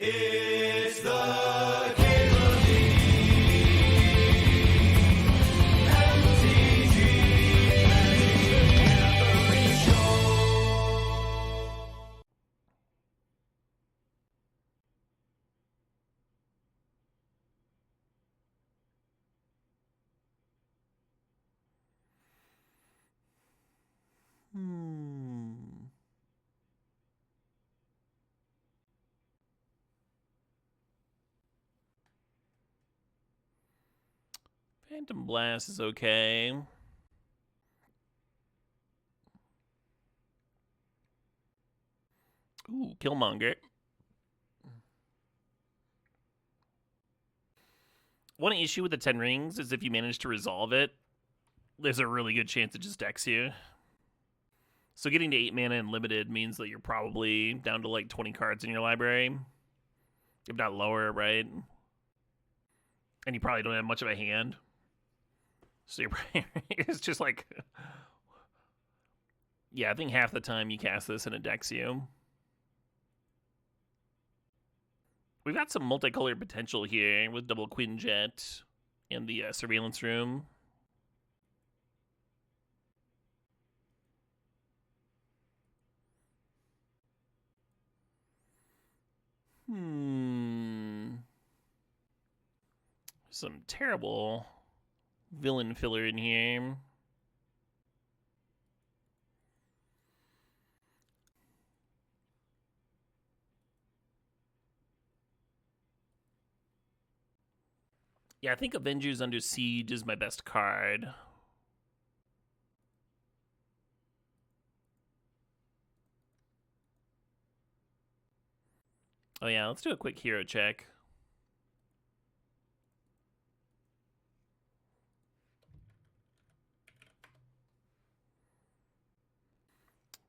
It's the Caleb MTG Gathering Show. Phantom Blast is okay. Ooh, Killmonger. One issue with the 10 rings is if you manage to resolve it, there's a really good chance it just decks you. So getting to 8 mana and limited means that you're probably down to like 20 cards in your library. If not lower, right? And you probably don't have much of a hand. So it's just like... Yeah, I think half the time you cast this and it decks you. We've got some multicolored potential here with double Quinjet and the surveillance room. Some terrible villain filler in here. Yeah, I think Avengers Under Siege is my best card. Oh yeah, let's do a quick hero check.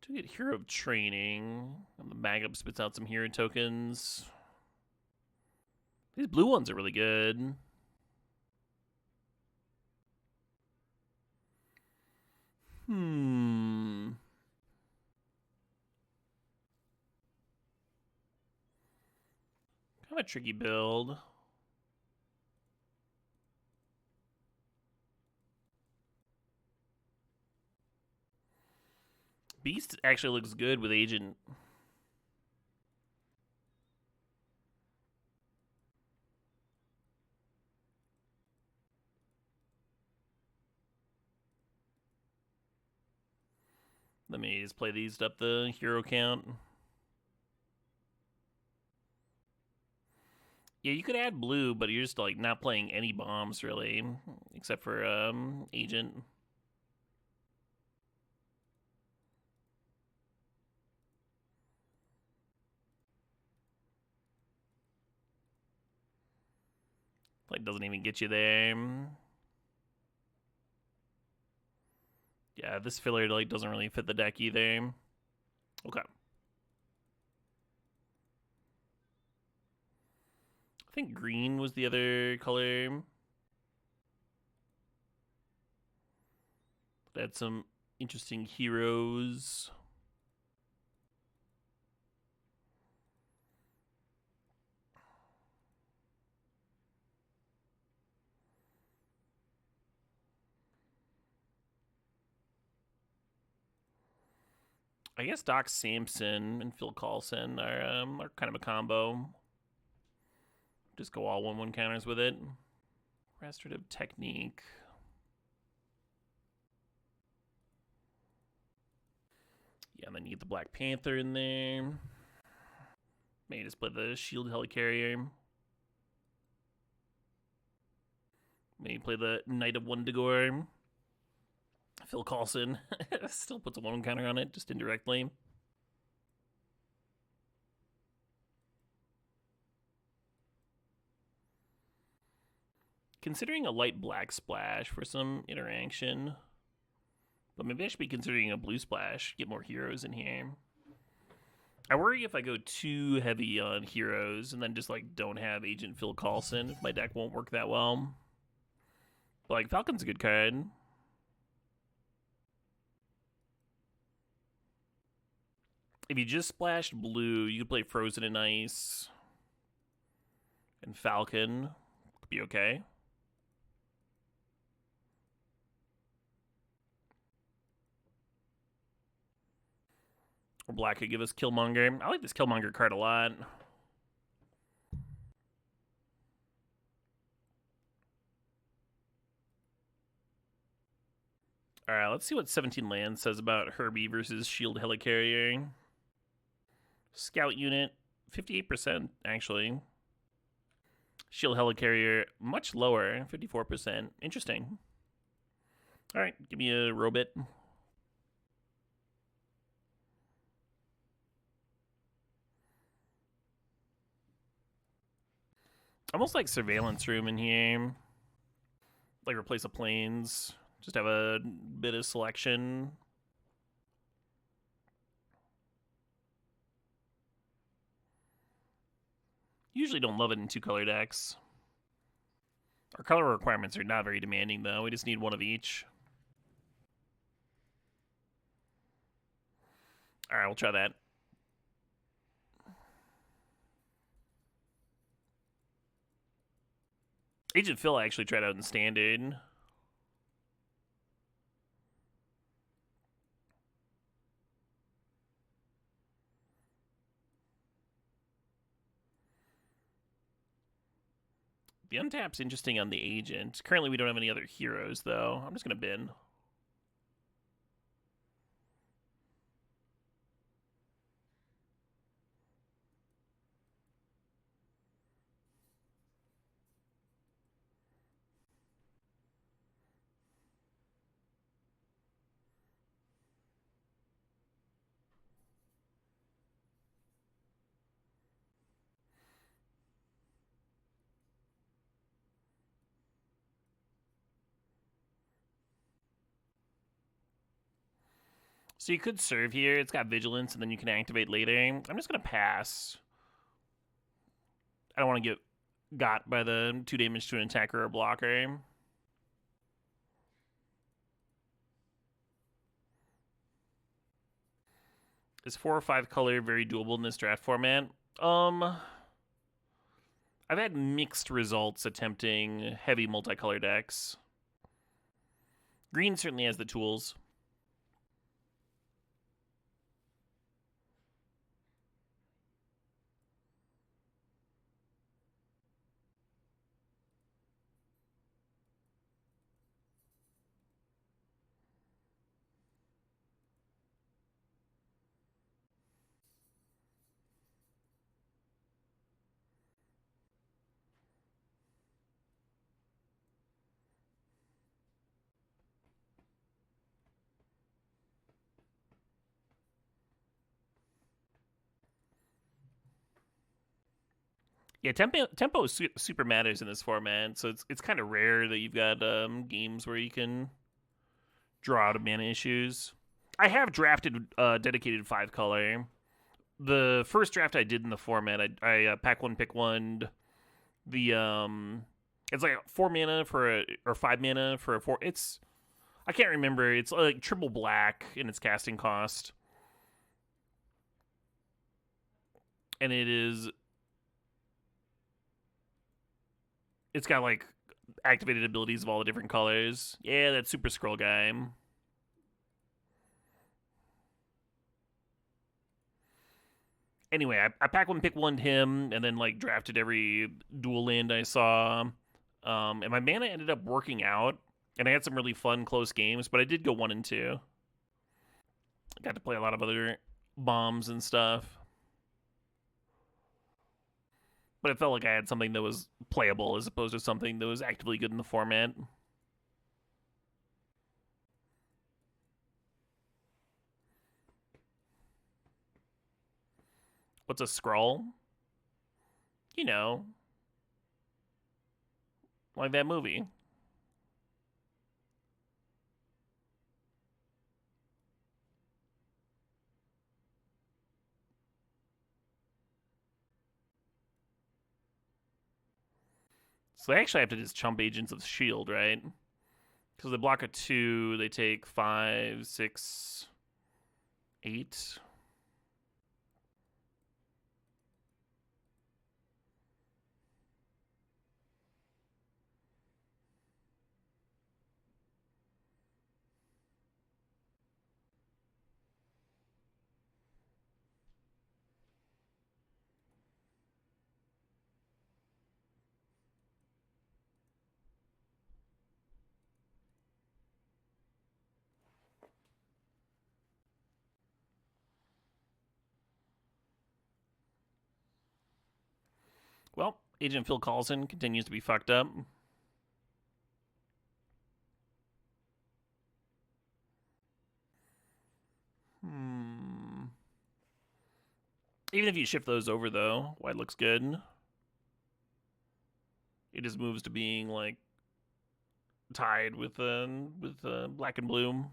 To get Hero of Training, and the backup spits out some hero tokens. These blue ones are really good. Kind of a tricky build. Beast actually looks good with Agent. Let me just play these up the hero count. Yeah, you could add blue, but you're just like not playing any bombs really, except for Agent. Like doesn't even get you there. Yeah, this filler like doesn't really fit the deck either. Okay. I think green was the other color. Had some interesting heroes. I guess Doc Samson and Phil Coulson are kind of a combo. Just go all 1/1 counters with it. Restorative Technique. Yeah, and then you get the Black Panther in there. Maybe just play the Shield Helicarrier. Maybe play the Knight of Wundagore. Phil Coulson still puts a 1/1 counter on it, just indirectly. Considering a light black splash for some interaction. But maybe I should be considering a blue splash, get more heroes in here. I worry if I go too heavy on heroes and then just like don't have Agent Phil Coulson, if my deck won't work that well. But like Falcon's a good card. If you just splashed blue, you could play Frozen in Ice. And Falcon could be okay. Or black could give us Killmonger. I like this Killmonger card a lot. Alright, let's see what 17 Land says about Herbie versus Shield Helicarrier. Scout unit, 58% actually. Shield Helicarrier, much lower, 54%. Interesting. Alright, give me a Robit. Almost like Surveillance Room in here. Like replace the planes. Just have a bit of selection. Usually don't love it in 2-color decks. Our color requirements are not very demanding, though. We just need one of each. Alright, we'll try that. Agent Phil I actually tried out in Standard. The untap's interesting on the Agent. Currently, we don't have any other heroes, though. I'm just going to bin. So you could serve here. It's got Vigilance, and then you can activate later. I'm just going to pass. I don't want to get got by the 2 damage to an attacker or blocker. Is 4 or 5 color very doable in this draft format? I've had mixed results attempting heavy multicolor decks. Green certainly has the tools. Yeah, tempo super matters in this format, so it's kind of rare that you've got games where you can draw out of mana issues. I have drafted dedicated 5 color. The first draft I did in the format, I pack one, pick one. It's like 4 mana or 5 mana for a 4. I can't remember. It's like triple black in its casting cost, and it's got like activated abilities of all the different colors. Yeah, that Super Scroll guy. Anyway, I pack one, pick one him, and then like drafted every dual land I saw. And my mana ended up working out, and I had some really fun close games. But I did go 1 and 2. I got to play a lot of other bombs and stuff. But it felt like I had something that was playable as opposed to something that was actively good in the format. What's a scroll? You know, like that movie. So they actually have to just chump Agents of Shield, right? Because they block a 2, they take 5, 6, 8. Well, Agent Phil Coulson continues to be fucked up. Even if you shift those over, though, white looks good. It just moves to being like tied with black and blue.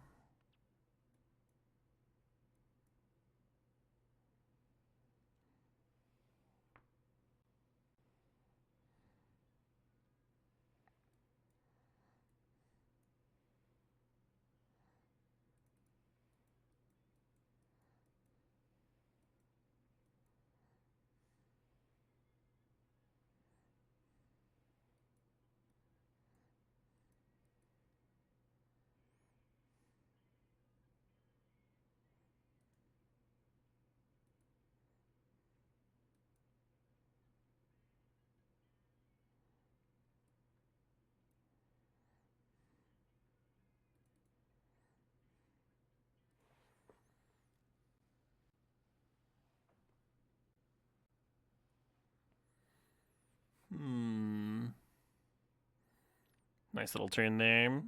Nice little turn there.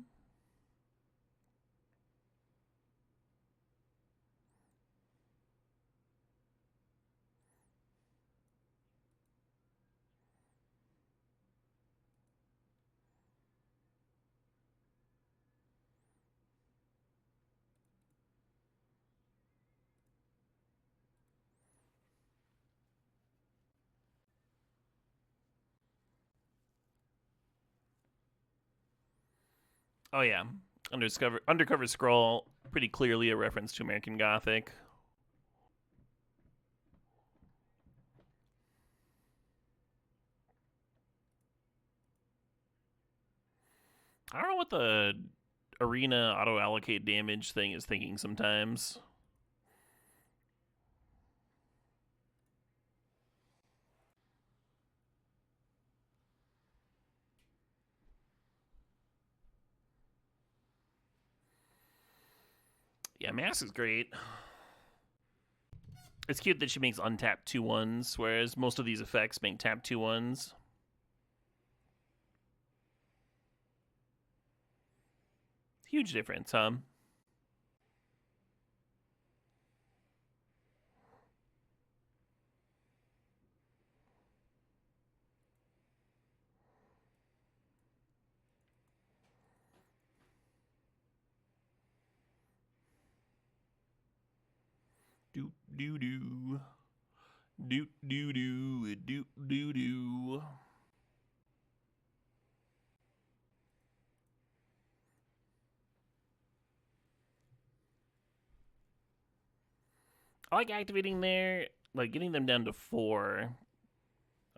Oh yeah, undercover scroll, pretty clearly a reference to American Gothic. I don't know what the arena auto allocate damage thing is thinking sometimes. Yeah, Mass is great. It's cute that she makes untapped 2/1s, whereas most of these effects make tap 2/1s. Huge difference, huh? Doop doo doo. Doop doo doo. Doop doo doo. I like activating there, like getting them down to 4.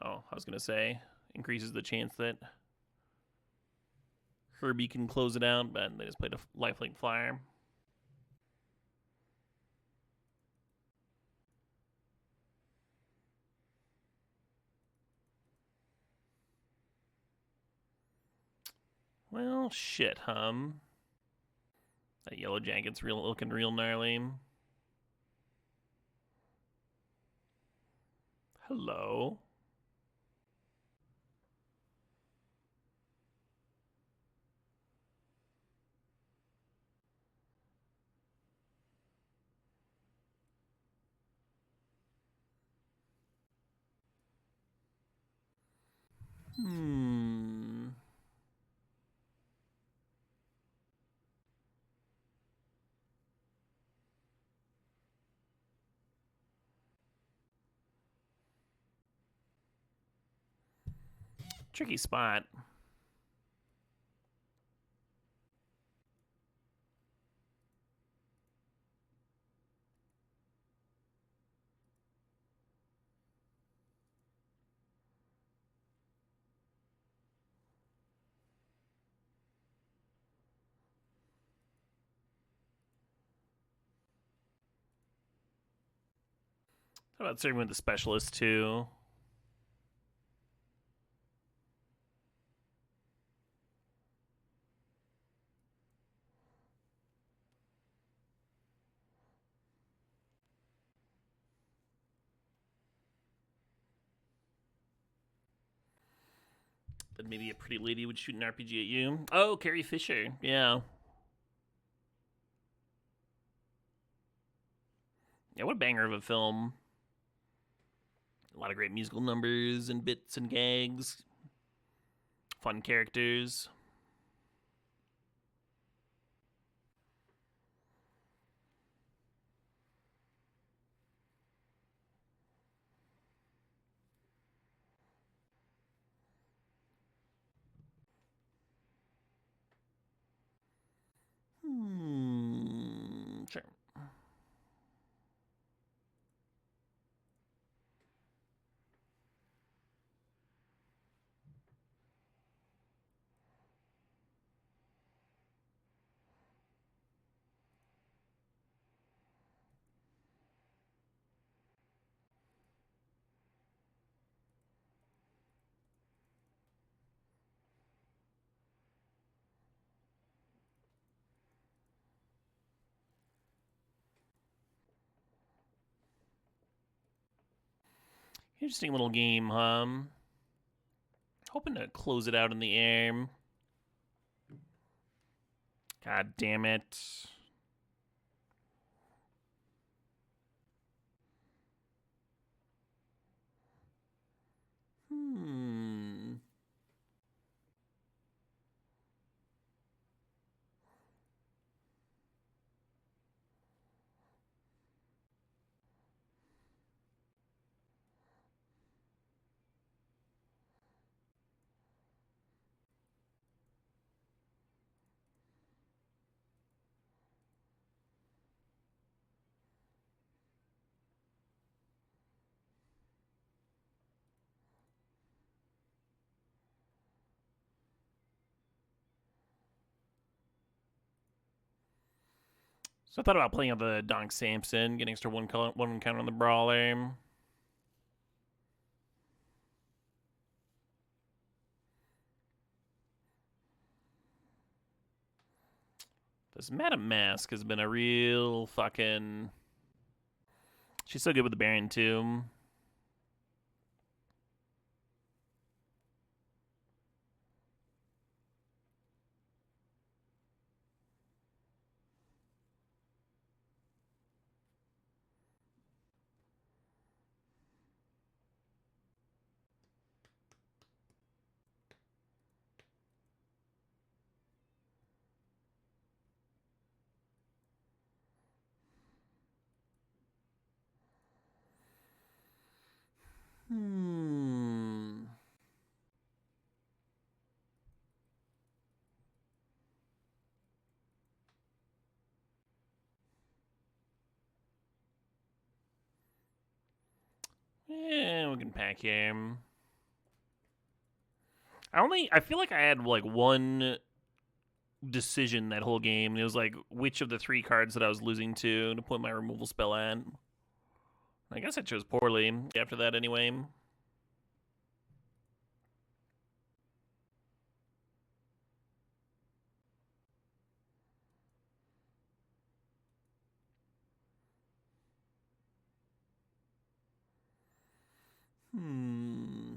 Oh, I was gonna say increases the chance that Herbie can close it out, but they just played a lifelink flyer. Well, shit, That yellow jacket's looking real gnarly. Hello. Tricky spot. How about serving with the specialist too? Then maybe a pretty lady would shoot an RPG at you. Oh, Carrie Fisher. Yeah. Yeah, what a banger of a film. A lot of great musical numbers and bits and gags. Fun characters. Sure. Interesting little game, huh? Hoping to close it out in the air. God damn it. Hmm. So I thought about playing on the Donk Samson, getting extra one encounter on the brawler. This Madame Mask has been a real fucking. She's so good with the Baron too. Hmm. Yeah, we can pack him. I feel like I had like one decision that whole game. It was like which of the three cards that I was losing to put my removal spell at. I guess I chose poorly after that anyway. Hmm.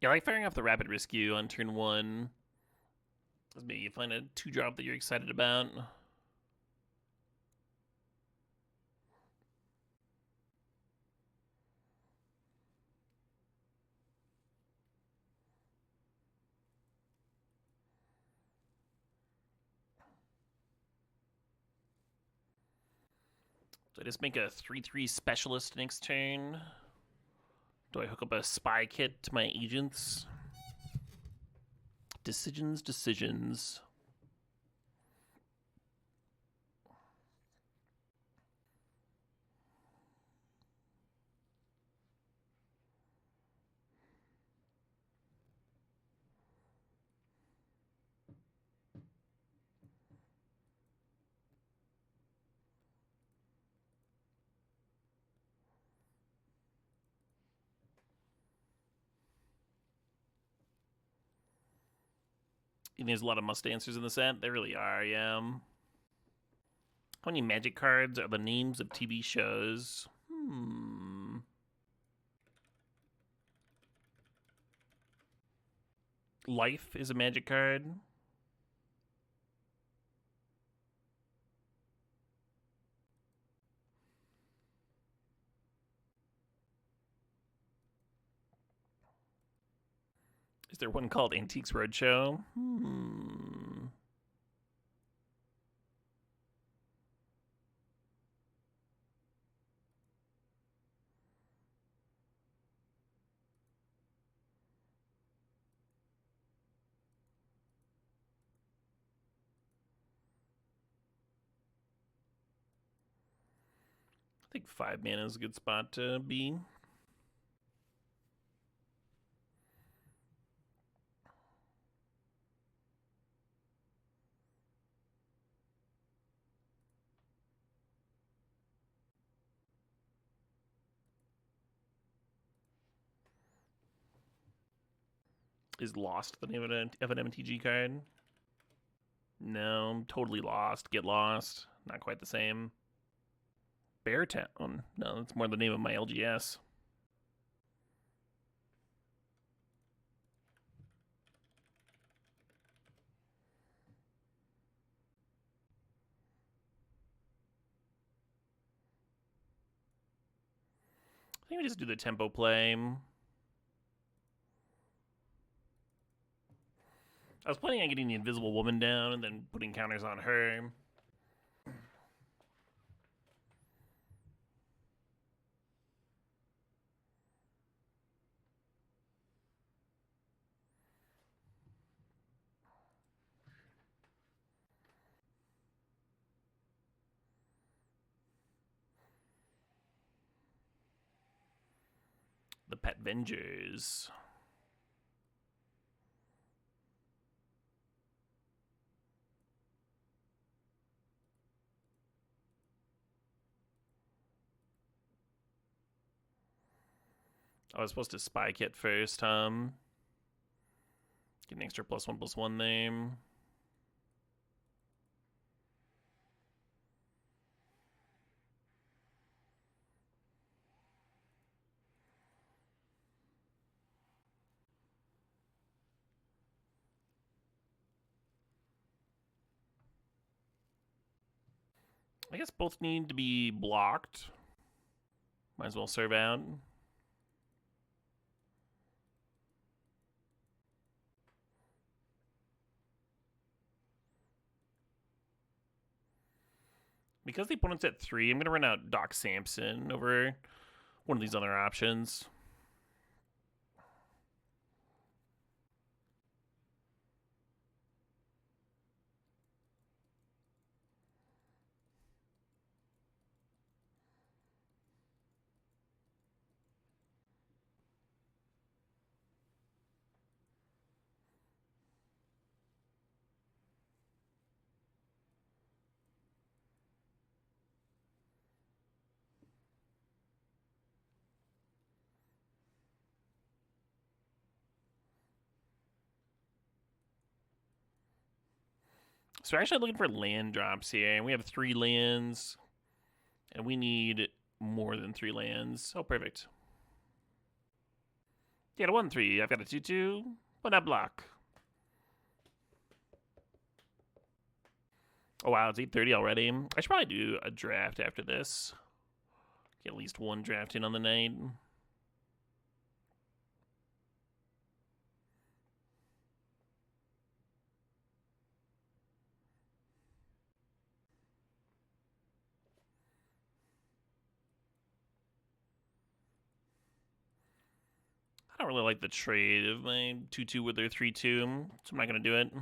Yeah, I like firing off the Rapid Rescue on turn one. Maybe you find a 2-drop that you're excited about. So I just make a 3/3 specialist next turn. Do I hook up a spy kit to my agents? Decisions. And there's a lot of must answers in the set. There really are, yeah. How many magic cards are the names of TV shows? Life is a magic card. Is there one called Antiques Roadshow? I think 5 mana is a good spot to be. Is Lost the name of an MTG card? No, totally lost. Get lost. Not quite the same. Beartown. No, that's more the name of my LGS. I think we just do the tempo play. I was planning on getting the Invisible Woman down and then putting counters on her. The Pet Vengers. I was supposed to Spy Kit first, Get an extra +1/+1 there. I guess both need to be blocked. Might as well serve out. Because the opponent's at 3, I'm going to run out Doc Samson over one of these other options. So we're actually looking for land drops here, and we have 3 lands, and we need more than 3 lands. Oh, perfect. Yeah, a 1/3. I've got a 2/2. Why not block? Oh wow, it's 8:30 already. I should probably do a draft after this. Get at least one draft in on the night. I don't really like the trade of my 2/2 with their 3/2, so I'm not gonna do it.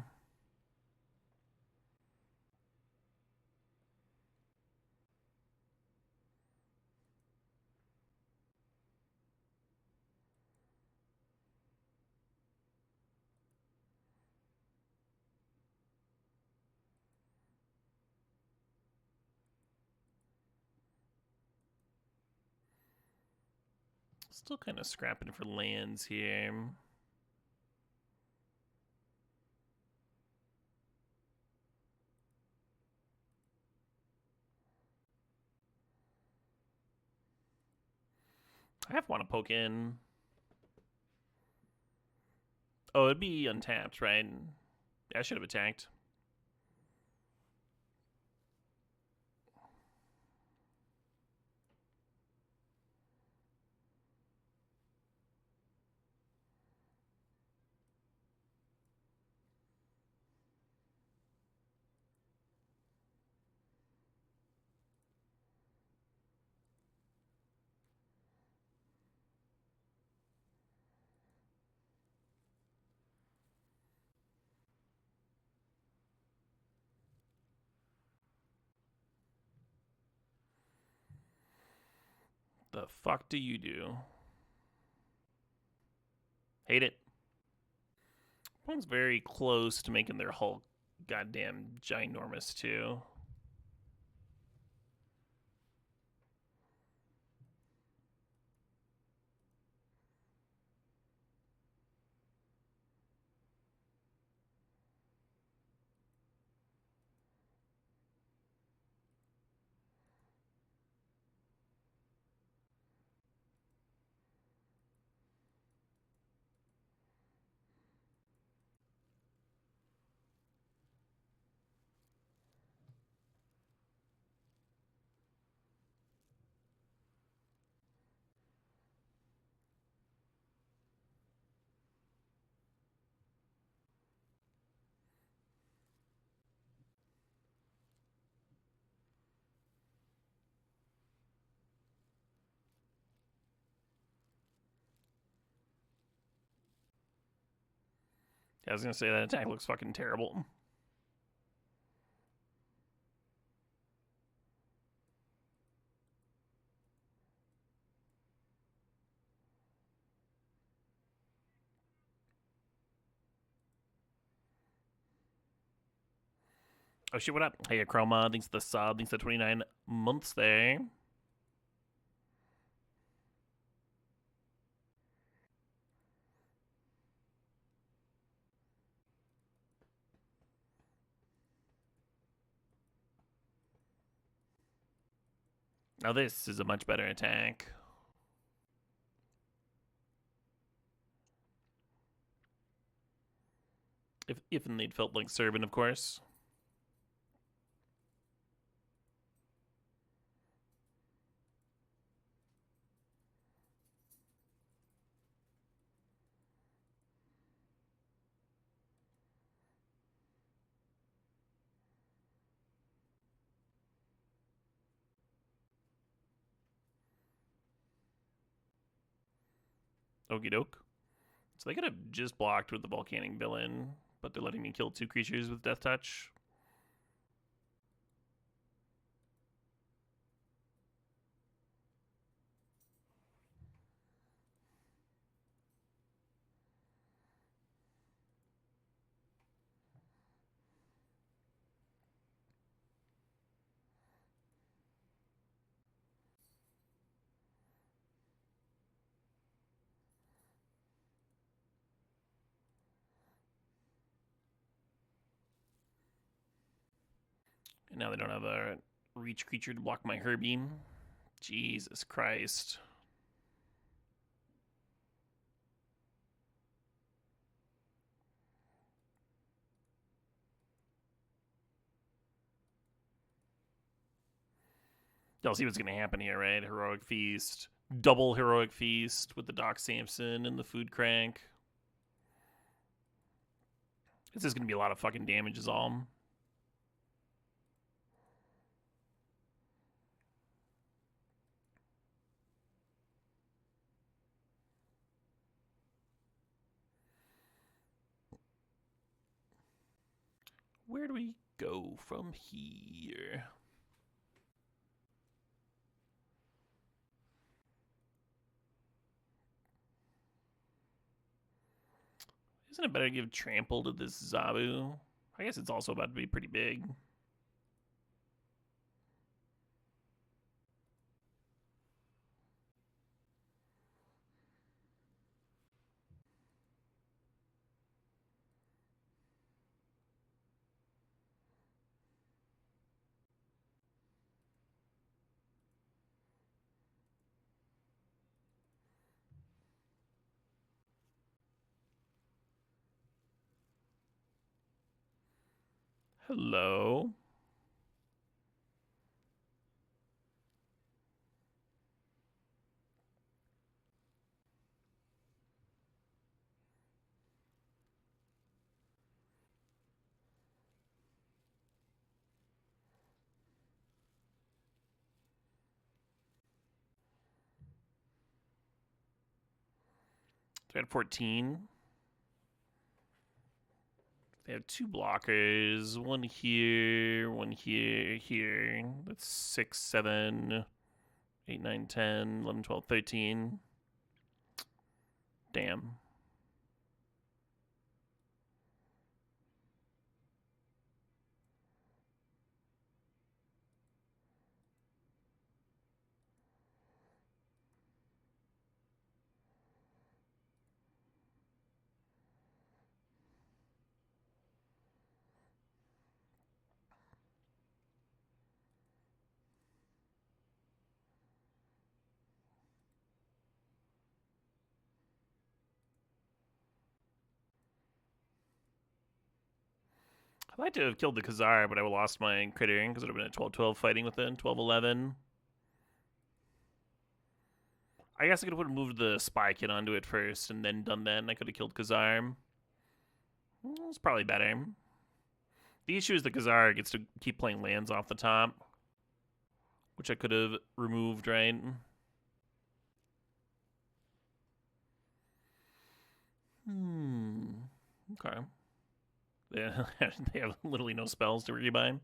Still kind of scrapping for lands here. I have want to poke in. Oh, it'd be untapped, right? I should have attacked. The fuck do you do? Hate it. One's very close to making their Hulk goddamn ginormous, too. Yeah, I was gonna say that attack looks fucking terrible. Oh shit, what up? Hey, Chroma, thanks for the sub, thanks for the 29 months there. Now this is a much better attack. If and they'd felt like serving, of course. Okie doke. So they could have just blocked with the volcanic villain, but they're letting me kill 2 creatures with Death Touch. And now they don't have a reach creature to block my Herbie. Jesus Christ. Y'all see what's going to happen here, right? Heroic Feast. Double Heroic Feast with the Doc Samson and the Food Crank. This is going to be a lot of fucking damage is all. Where do we go from here? Isn't it better to give Trample to this Zabu? I guess it's also about to be pretty big. Hello. They had 14. They have 2 blockers. One here, one here, here. That's 6, 7, 8, 9, 10, 11, 12, 13. Damn. I'd like to have killed the Khazar, but I lost my critter because it would have been a 12-12 fighting with it. 12-11. I guess I could have moved the spy kid onto it first and then done that, and I could have killed Khazar. It's probably better. The issue is the Khazar gets to keep playing lands off the top, which I could have removed, right? Okay. Yeah, they have literally no spells to rebuy.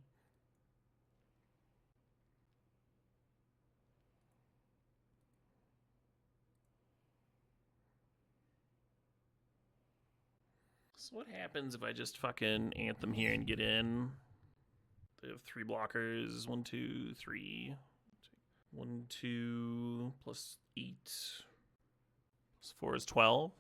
So what happens if I just fucking Anthem here and get in? They have 3 blockers. 1, 2, 3. 1, 2 plus 8 plus 4 is 12.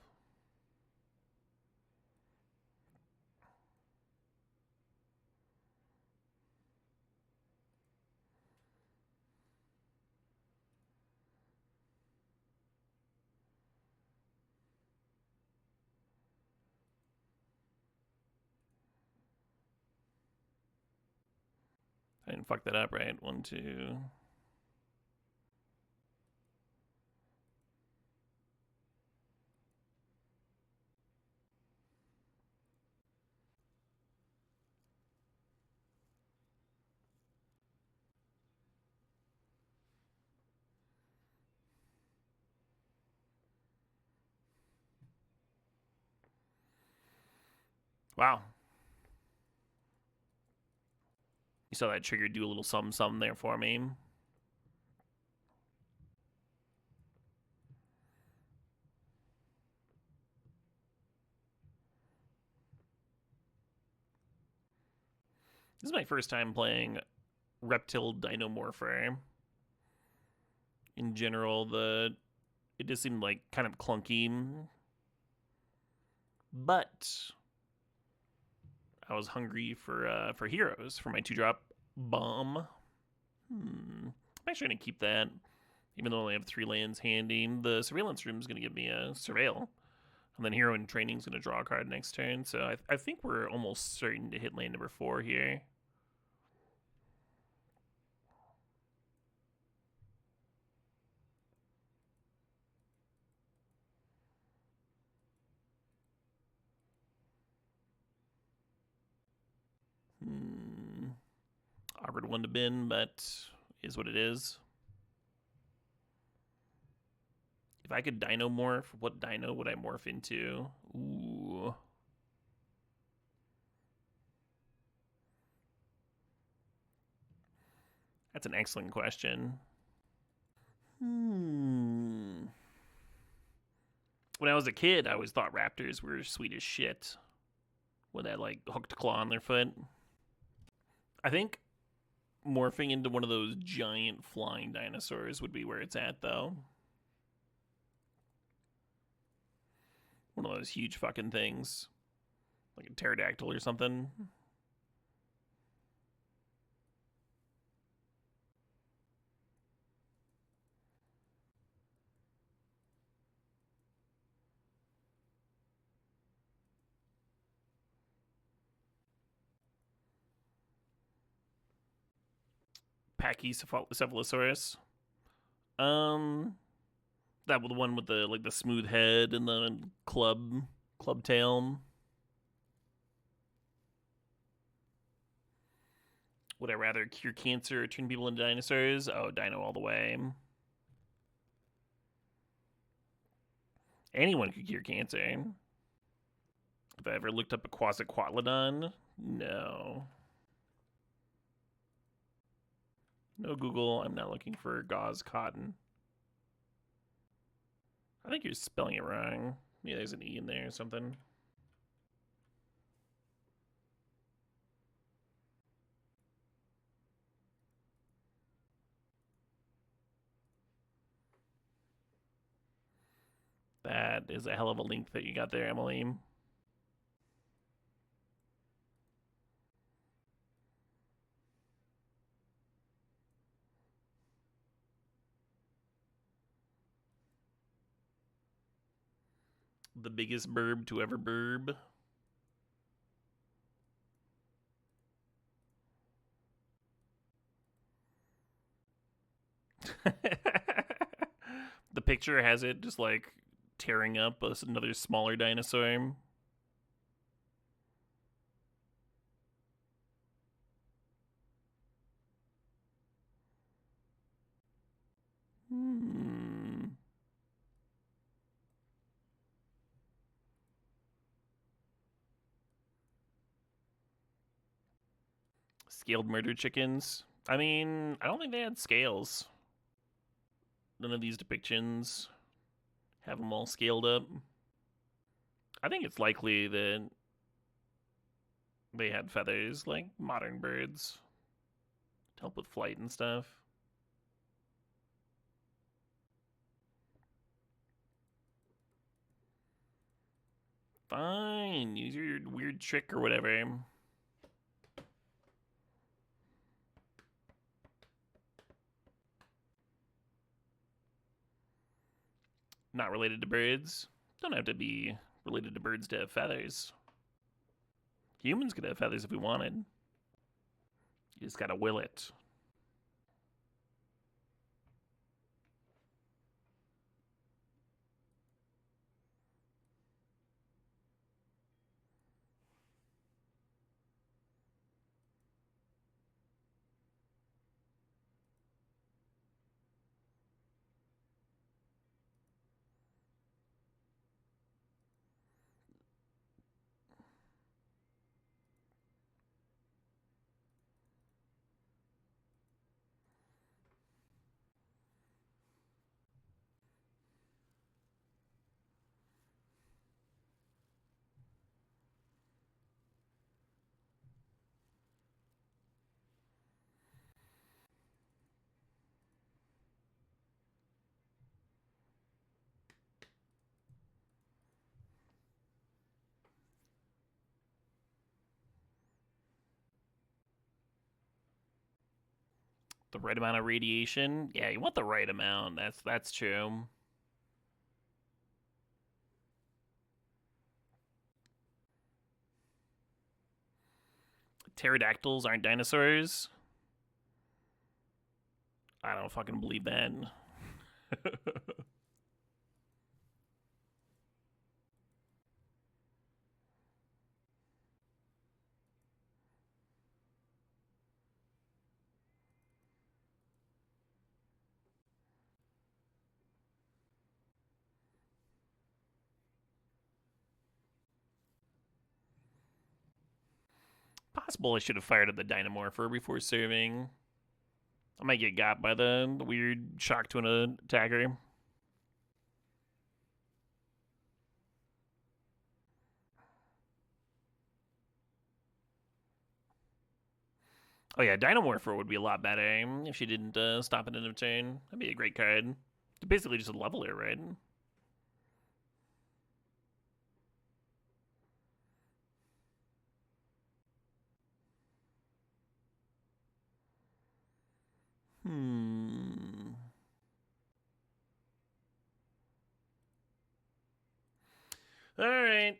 I didn't fuck that up, right? 1, 2. Wow. You saw that trigger do a little something there for me. This is my first time playing Reptile Dinomorpher. In general, it just seemed like kind of clunky. But I was hungry for heroes for my 2-drop bomb. I'm actually gonna keep that, even though I only have 3 lands handy. The surveillance room is gonna give me a surveil, and then hero in training is gonna draw a card next turn. So I think we're almost certain to hit land number 4 here. Awkward one to bin, but is what it is. If I could dino morph, what dino would I morph into? Ooh. That's an excellent question. When I was a kid, I always thought raptors were sweet as shit with that like hooked claw on their foot. I think morphing into one of those giant flying dinosaurs would be where it's at, though. One of those huge fucking things, like a pterodactyl or something. Pachycephalosaurus. That was the one with the smooth head and the club tail. Would I rather cure cancer or turn people into dinosaurs? Oh, dino all the way. Anyone could cure cancer. Have I ever looked up a Quasiquatlodon? No. No Google. I'm not looking for gauze cotton. I think you're spelling it wrong. Yeah, there's an E in there or something. That is a hell of a link that you got there, Emily. The biggest burb to ever burb. The picture has it just like tearing up another smaller dinosaur. Scaled murder chickens. I mean, I don't think they had scales. None of these depictions have them all scaled up. I think it's likely that they had feathers like modern birds to help with flight and stuff. Fine, use your weird trick or whatever. Not related to birds. Don't have to be related to birds to have feathers. Humans could have feathers if we wanted. You just gotta will it. The right amount of radiation. Yeah, you want the right amount. That's true. Pterodactyls aren't dinosaurs. I don't fucking believe that. Possible I should have fired at the Dynamorpher before serving. I might get got by the weird shock to an attacker. Oh yeah, Dynamorpher would be a lot better if she didn't stop at end of turn. That'd be a great card. Basically just a leveler, right? All right.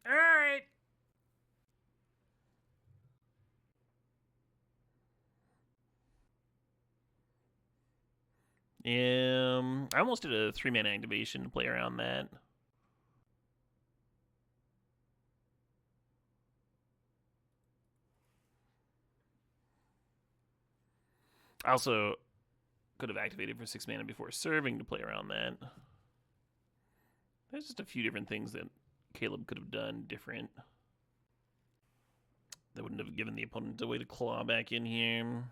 All right. I almost did a 3-mana activation to play around that. I also could have activated for 6 mana before serving to play around that. There's just a few different things that Caleb could have done different. That wouldn't have given the opponent a way to claw back in here.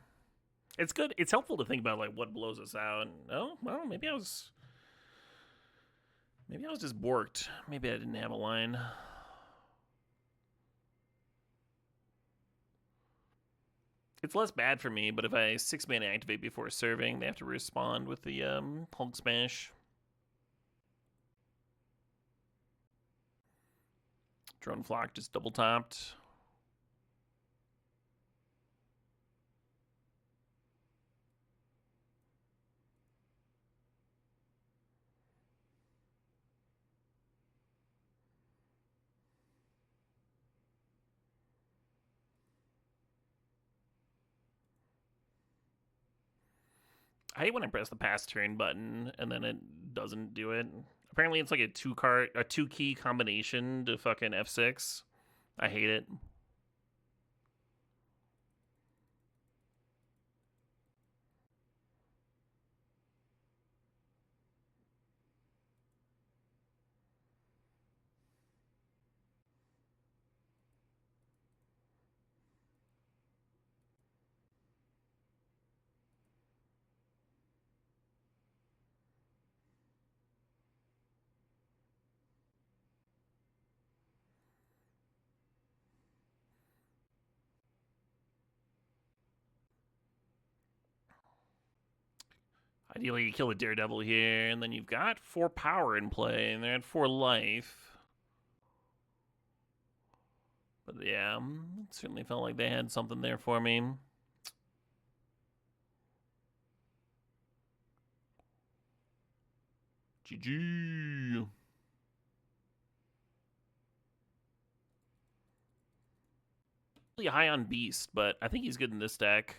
It's good. It's helpful to think about like what blows us out. Oh, well, maybe I was just borked. Maybe I didn't have a line. It's less bad for me, but if I 6 mana activate before serving, they have to respond with the Hulk Smash. Drone Flock just double topped. I hate when I press the pass turn button and then it doesn't do it. Apparently it's like a 2-key combination to fucking F6. I hate it. Ideally, you kill a Daredevil here, and then you've got 4 power in play, and they're at 4 life. But yeah, it certainly felt like they had something there for me. GG. Really high on Beast, but I think he's good in this deck.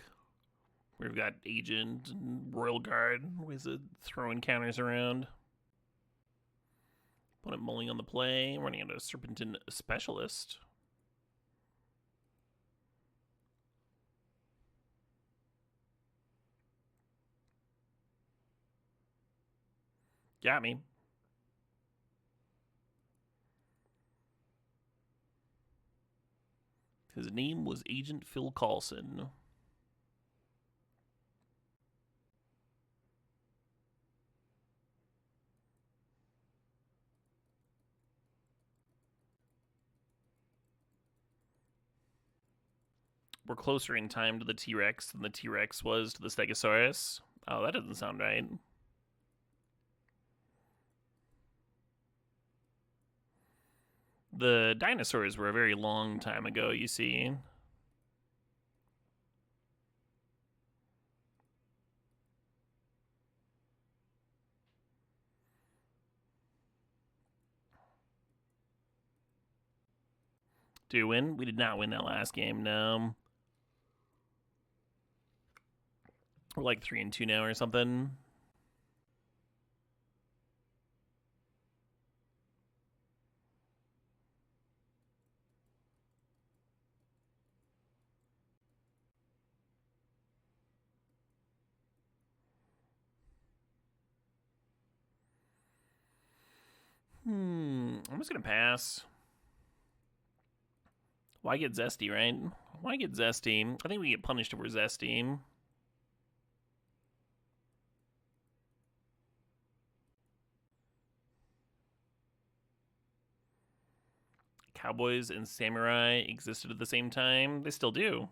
We've got Agent and Royal Guard, ways of throwing counters around. Opponent mulling on the play, running out a Serpentine Specialist. Got me. His name was Agent Phil Coulson. We're closer in time to the T-Rex than the T-Rex was to the Stegosaurus. Oh, that doesn't sound right. The dinosaurs were a very long time ago, you see. Did we win? We did not win that last game, no. We're like 3-2 now or something. I'm just gonna pass. Why get Zesty, right? Why get Zesty? I think we get punished if we're Zesty. Cowboys and Samurai existed at the same time. They still do.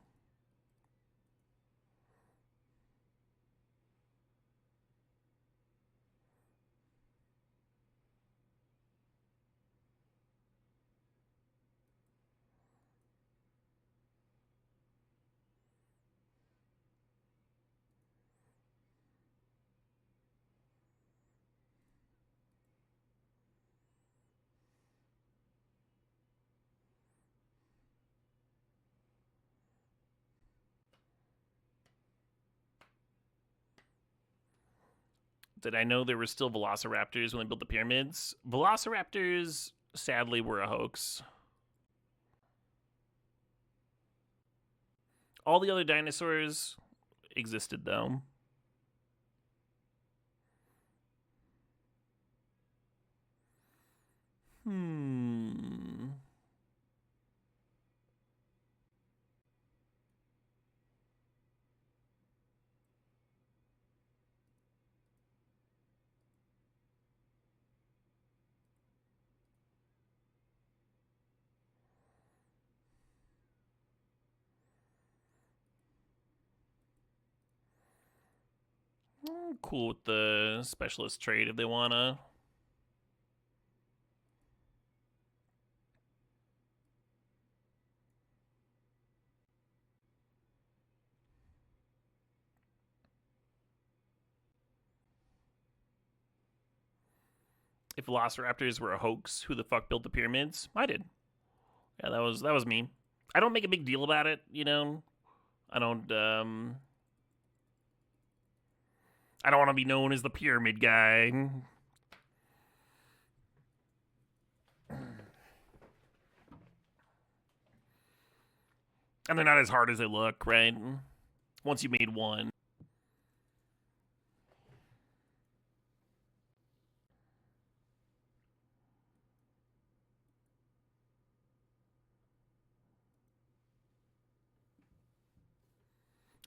Did I know there were still velociraptors when they built the pyramids? Velociraptors, sadly, were a hoax. All the other dinosaurs existed, though. Cool with the specialist trade if they wanna. If velociraptors were a hoax, who the fuck built the pyramids? I did. Yeah, that was me. I don't make a big deal about it, you know. I don't want to be known as the pyramid guy. And they're not as hard as they look, right? Once you made one.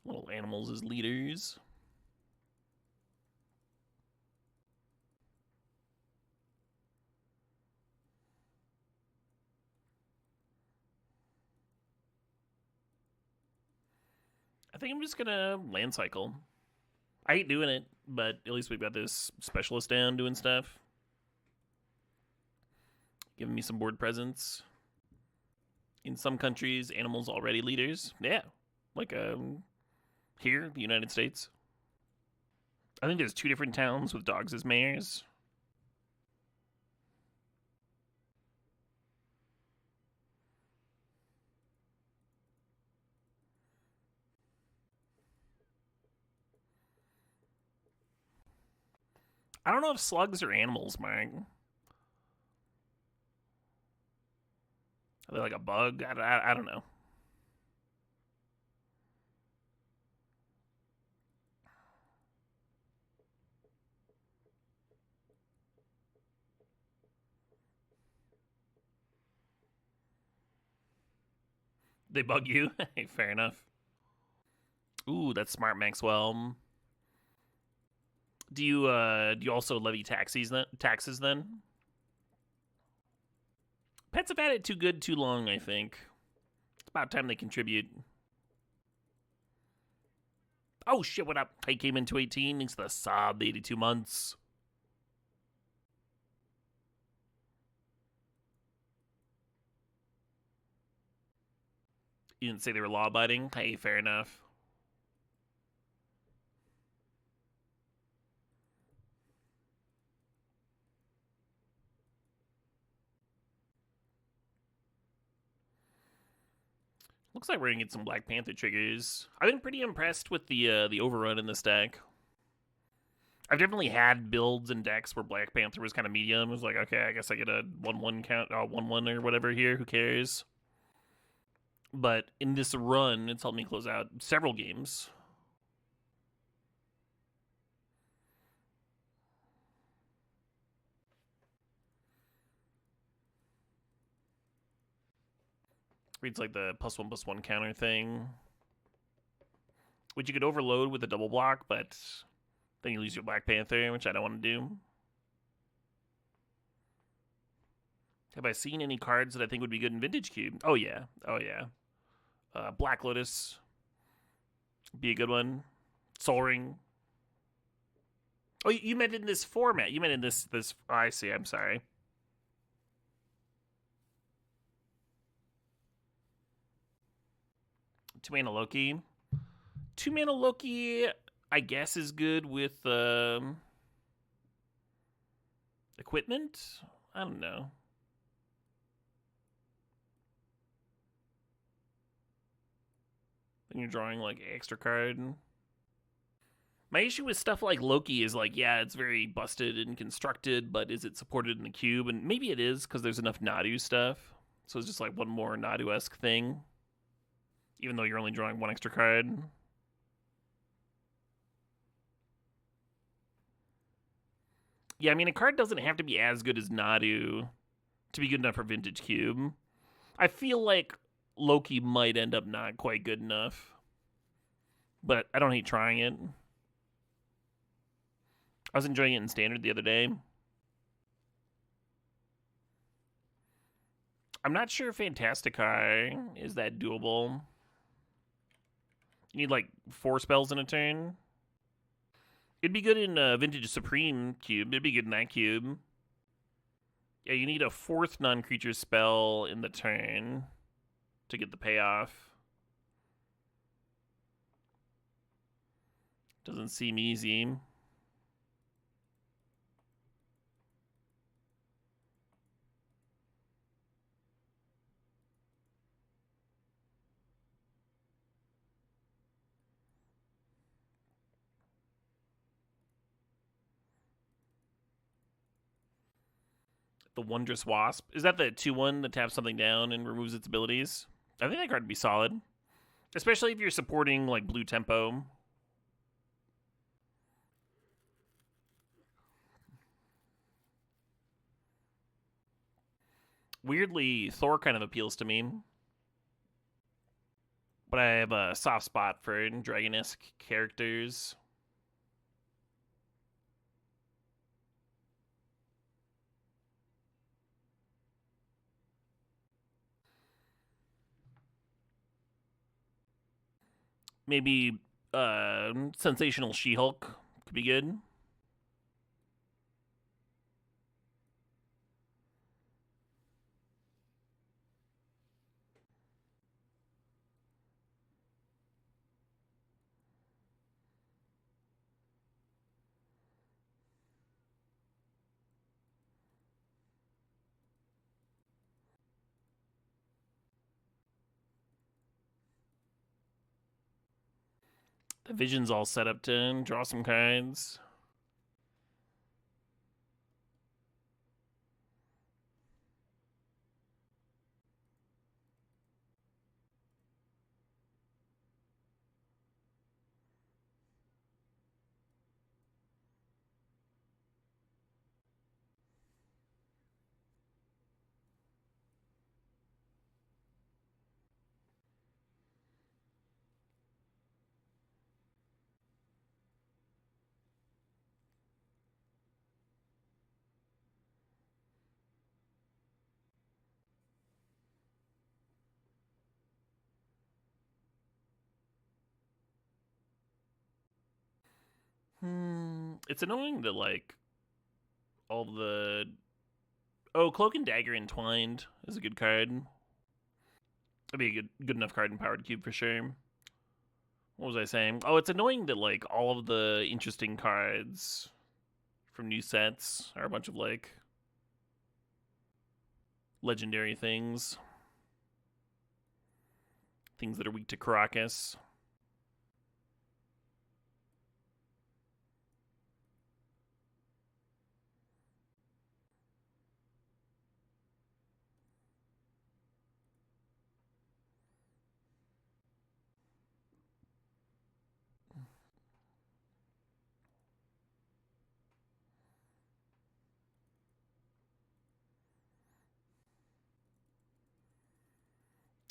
Little animals as leaders. I think I'm just gonna land cycle. I hate doing it, but at least we've got this specialist down doing stuff. Giving me some board presence. In some countries, animals already leaders. Yeah, like here, the United States. I think there's 2 different towns with dogs as mayors. I don't know if slugs are animals, Mark. Are they like a bug? I don't know. They bug you? Fair enough. Ooh, that's smart, Maxwell. Do you also levy taxes then? Pets have had it too good too long, I think. It's about time they contribute. Oh shit, what up? I came into 18, thanks to the sob, the 82 months. You didn't say they were law-abiding? Hey, fair enough. Looks like we're gonna get some Black Panther triggers. I've been pretty impressed with the overrun in this deck. I've definitely had builds and decks where Black Panther was kind of medium. It was like, okay, I guess I get a 1-1 count, 1-1 or whatever here. Who cares? But in this run, it's helped me close out several games. Reads like the +1/+1 counter thing, which you could overload with a double block, but then you lose your Black Panther, which I don't want to do. Have I seen any cards that I think would be good in Vintage Cube? Oh yeah, oh yeah. Black Lotus be a good one. Soul Ring. Oh, you meant in this format. You meant in this. Oh, I see. I'm sorry. Two-mana Loki. Two-mana Loki, I guess, is good with equipment. I don't know. Then you're drawing like extra card. My issue with stuff like Loki is like, yeah, it's very busted and constructed, but is it supported in the cube? And maybe it is because there's enough Nadu stuff. So it's just like one more Nadu-esque thing, even though you're only drawing one extra card. Yeah, I mean, a card doesn't have to be as good as Nadu to be good enough for Vintage Cube. I feel like Loki might end up not quite good enough, but I don't hate trying it. I was enjoying it in Standard the other day. I'm not sure Fantastic Eye is that doable. You need like 4 spells in a turn. It'd be good in Vintage Supreme Cube. It'd be good in that cube. Yeah, you need a 4th non-creature spell in the turn to get the payoff. Doesn't seem easy. The Wondrous Wasp. Is that the 2-1 that taps something down and removes its abilities? I think that card would be solid. Especially if you're supporting like blue tempo. Weirdly, Thor kind of appeals to me. But I have a soft spot for Dragon-esque characters. Maybe Sensational She-Hulk could be good. The Vision's all set up to draw some cards. It's annoying that like all the Cloak and Dagger Entwined is a good card. That'd be a good enough card in Powered Cube for sure. What was I saying? Oh, it's annoying that like all of the interesting cards from new sets are a bunch of like legendary things. Things that are weak to Caracas.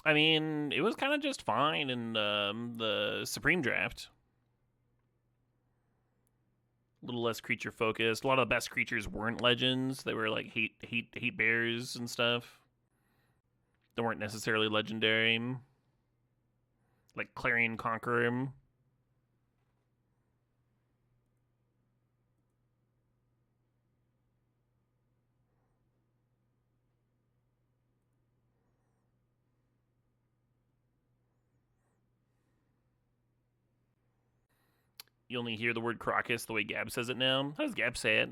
I mean, it was kind of just fine in the Supreme Draft. A little less creature focused. A lot of the best creatures weren't legends. They were like hate bears and stuff. They weren't necessarily legendary. Like Clarion Conqueror. You only hear the word Crocus the way Gab says it now. How does Gab say it?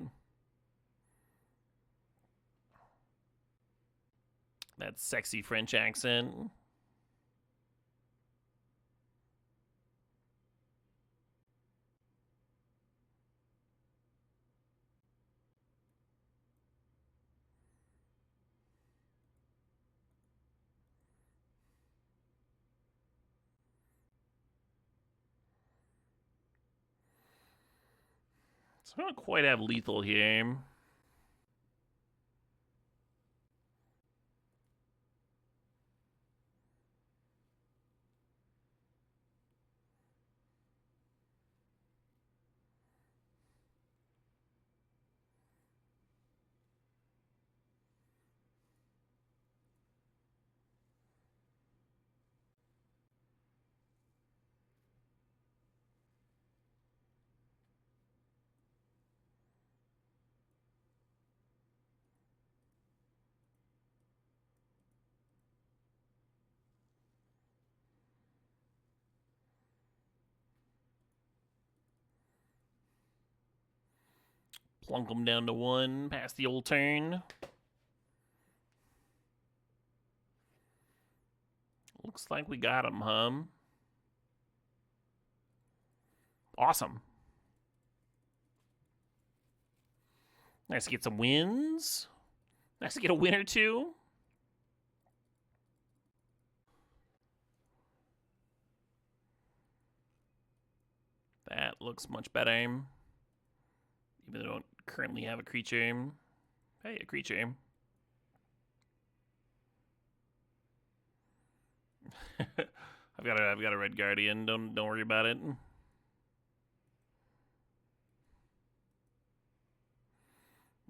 That sexy French accent. So I don't quite have lethal here. Plunk them down to 1 past the old turn. Looks like we got him, huh? Awesome. Nice to get some wins. Nice to get a win or two. That looks much better. Even though I don't currently have a creature. Hey, a creature. I've got a red guardian. Don't worry about it.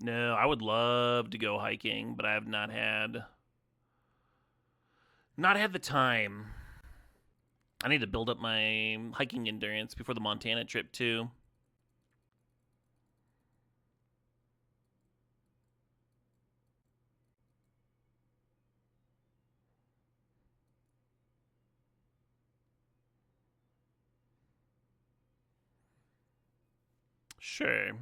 No, I would love to go hiking, but I have not had the time. I need to build up my hiking endurance before the Montana trip too. Sure.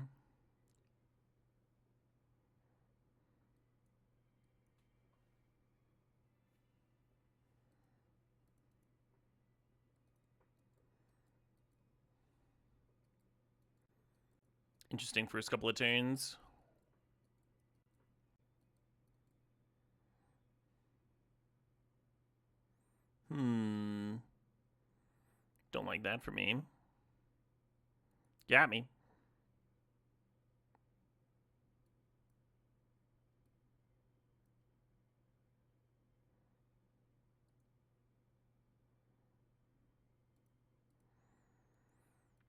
Interesting first couple of turns. Don't like that for me. Got me.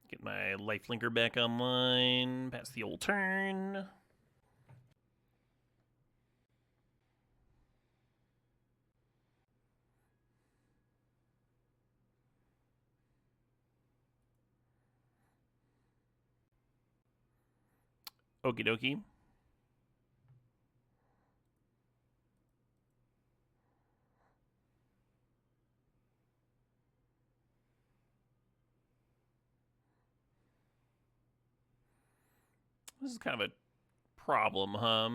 Get my lifelinker back online. Pass the old turn. Okie dokie. This is kind of a problem, huh?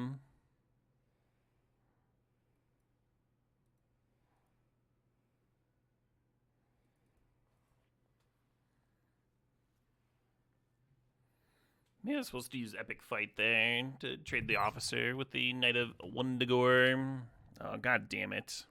Maybe I was supposed to use Epic Fight there to trade the officer with the Knight of Wundagore. Oh, god damn it.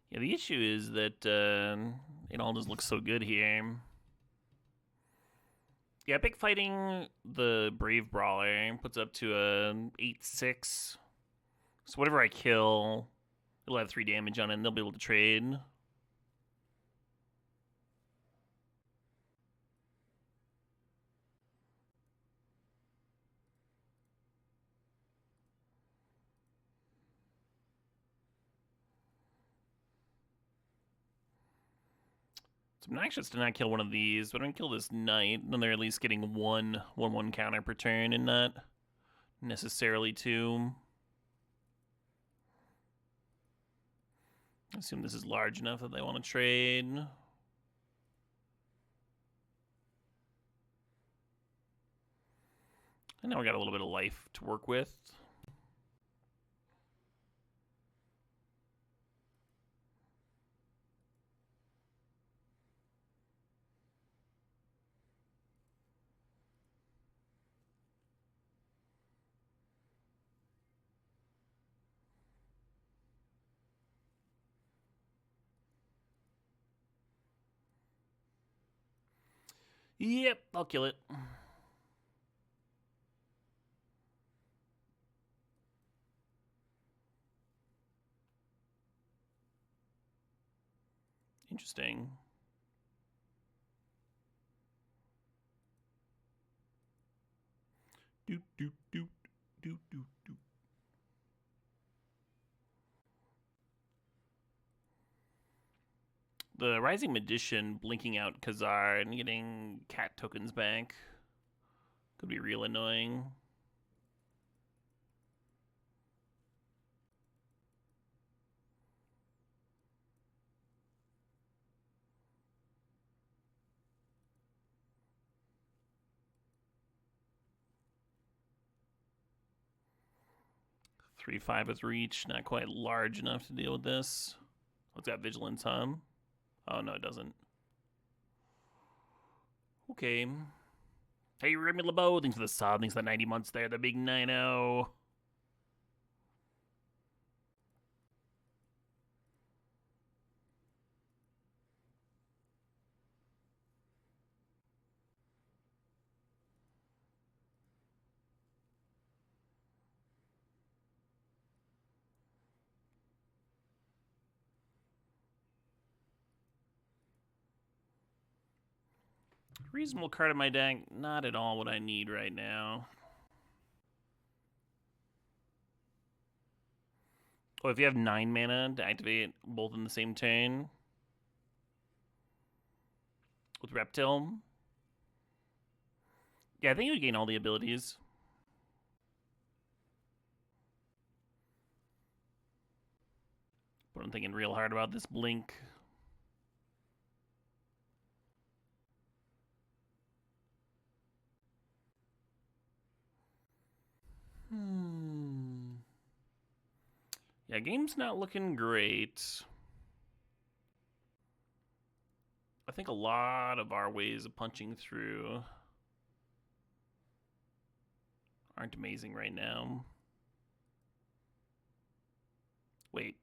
Yeah, the issue is that it all just looks so good here. Yeah, Epic Fighting the Brave Brawler puts up to a 8-6. So whatever I kill, it'll have 3 damage on it and they'll be able to trade. It's obnoxious to not kill one of these, but I'm gonna kill this knight, then they're at least getting 1/1 counter per turn and not necessarily 2. I assume this is large enough that they want to trade. And now we got a little bit of life to work with. Yep, I'll kill it. Interesting. Doot, doot, doot, doot, doot, doot. The Rising Magician blinking out Khazar and getting cat tokens back could be real annoying. Three, 5 with reach, not quite large enough to deal with this. It's got vigilance, huh? Oh no, it doesn't. Okay. Hey, Remy LeBeau, thanks for the sub, thanks for the 90 months there, the big 9-0. Reasonable card in my deck, not at all what I need right now. Oh, if you have 9 mana to activate both in the same turn with Reptile, yeah, I think you would gain all the abilities. But I'm thinking real hard about this blink. Yeah, game's not looking great. I think a lot of our ways of punching through aren't amazing right now. Wait.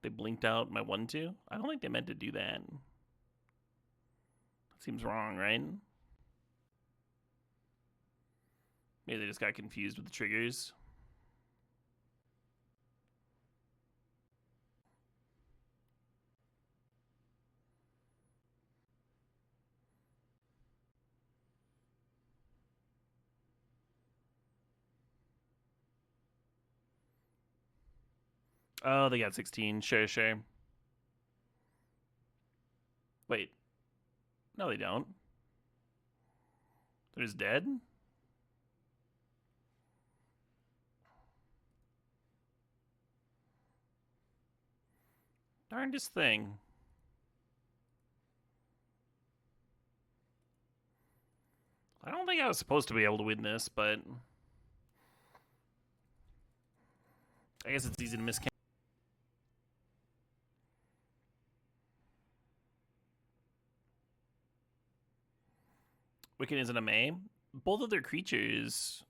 They blinked out my 1-2? I don't think they meant to do that. That seems wrong, right? Maybe they just got confused with the triggers. Oh, they got 16. Sure, sure. Wait. No, they don't. They're just dead? Darndest thing. I don't think I was supposed to be able to win this, but I guess it's easy to miscount. Wiccan isn't a May. Both of their creatures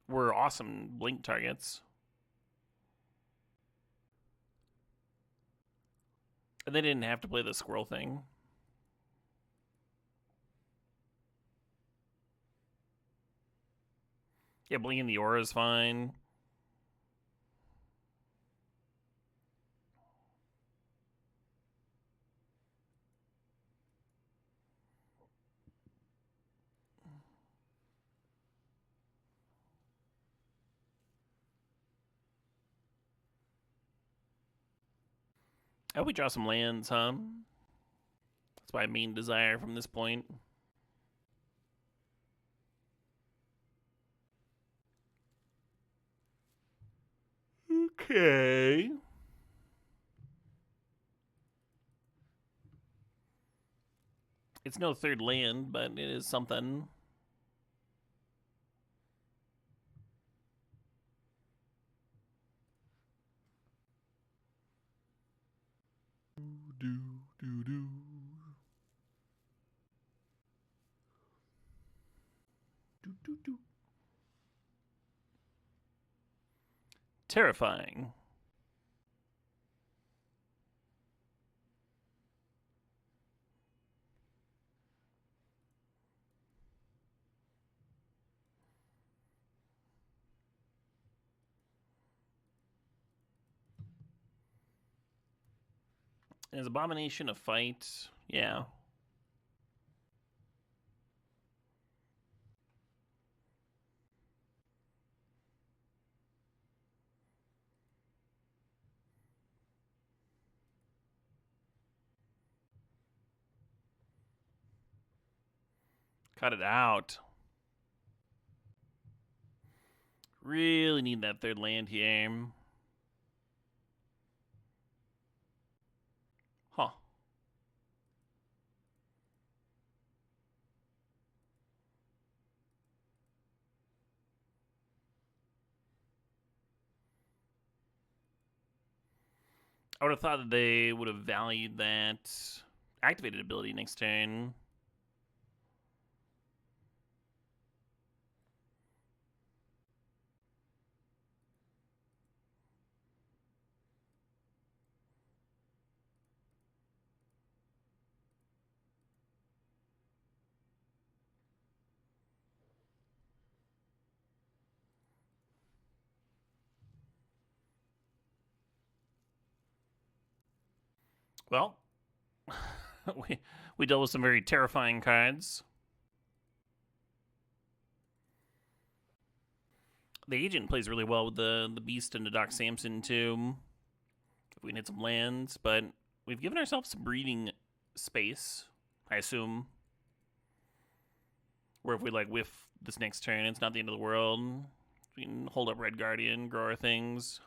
were awesome blink targets. And they didn't have to play the squirrel thing. Yeah, blinking the aura is fine. I hope we draw some lands, huh? That's my main desire from this point. Okay. It's no third land, but it is something. Do, do, do. Do, do, do. Terrifying. Is Abomination a fight? Yeah. Cut it out. Really need that third land here. Huh. I would have thought that they would have valued that activated ability next turn. Well, we dealt with some very terrifying cards. The agent plays really well with the beast and the Doc Samson too. If we can hit some lands, but we've given ourselves some breathing space, I assume. Where if we like whiff this next turn, it's not the end of the world. We can hold up Red Guardian, grow our things.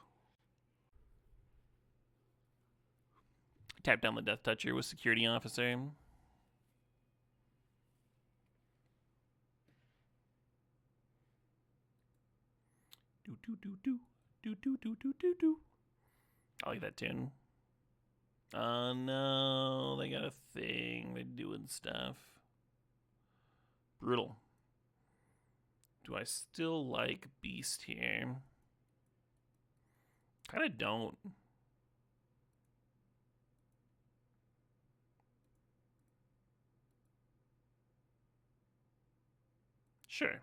Tap down the Death Toucher with Security Officer. Do do do do do do do do do do. I like that tune. Oh no, they got a thing. They're doing stuff. Brutal. Do I still like Beast here? Kinda don't. Sure.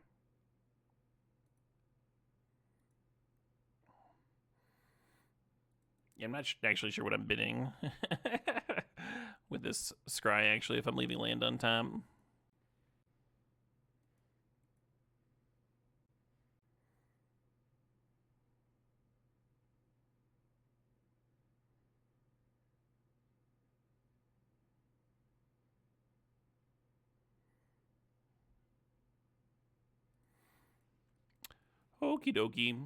Yeah, I'm not actually sure what I'm bidding with this scry, actually, if I'm leaving land on time. Okie dokie.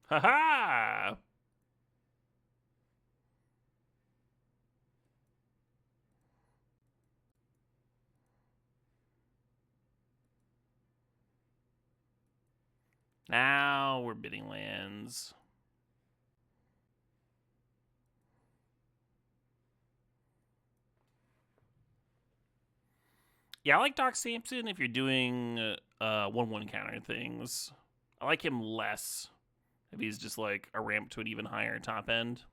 Ha ha! Now we're bidding lands. Yeah, I like Doc Samson if you're doing 1-1 counter things. I like him less if he's just like a ramp to an even higher top end.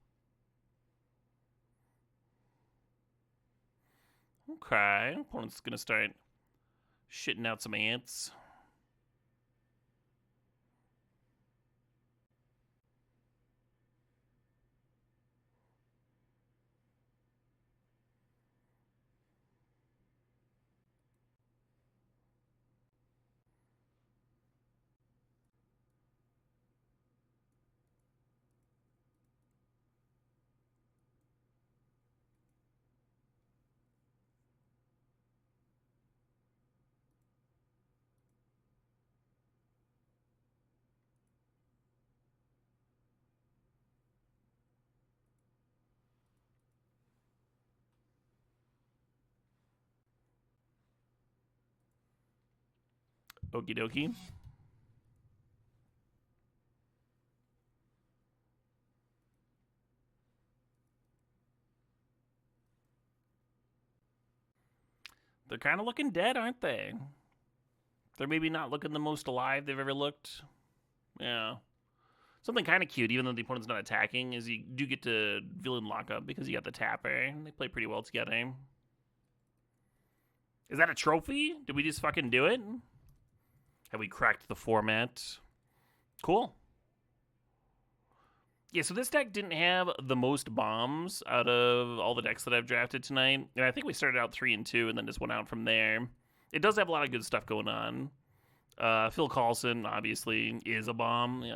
Okay, opponent's gonna start shitting out some ants. Okie dokie. They're kind of looking dead, aren't they? They're maybe not looking the most alive they've ever looked. Yeah. Something kind of cute, even though the opponent's not attacking, is you do get to villain lockup because you got the tapper, and they play pretty well together. Is that a trophy? Did we just fucking do it? Have we cracked the format? Cool. Yeah, so this deck didn't have the most bombs out of all the decks that I've drafted tonight. And I think we started out 3-2 and then just went out from there. It does have a lot of good stuff going on. Phil Coulson, obviously, is a bomb.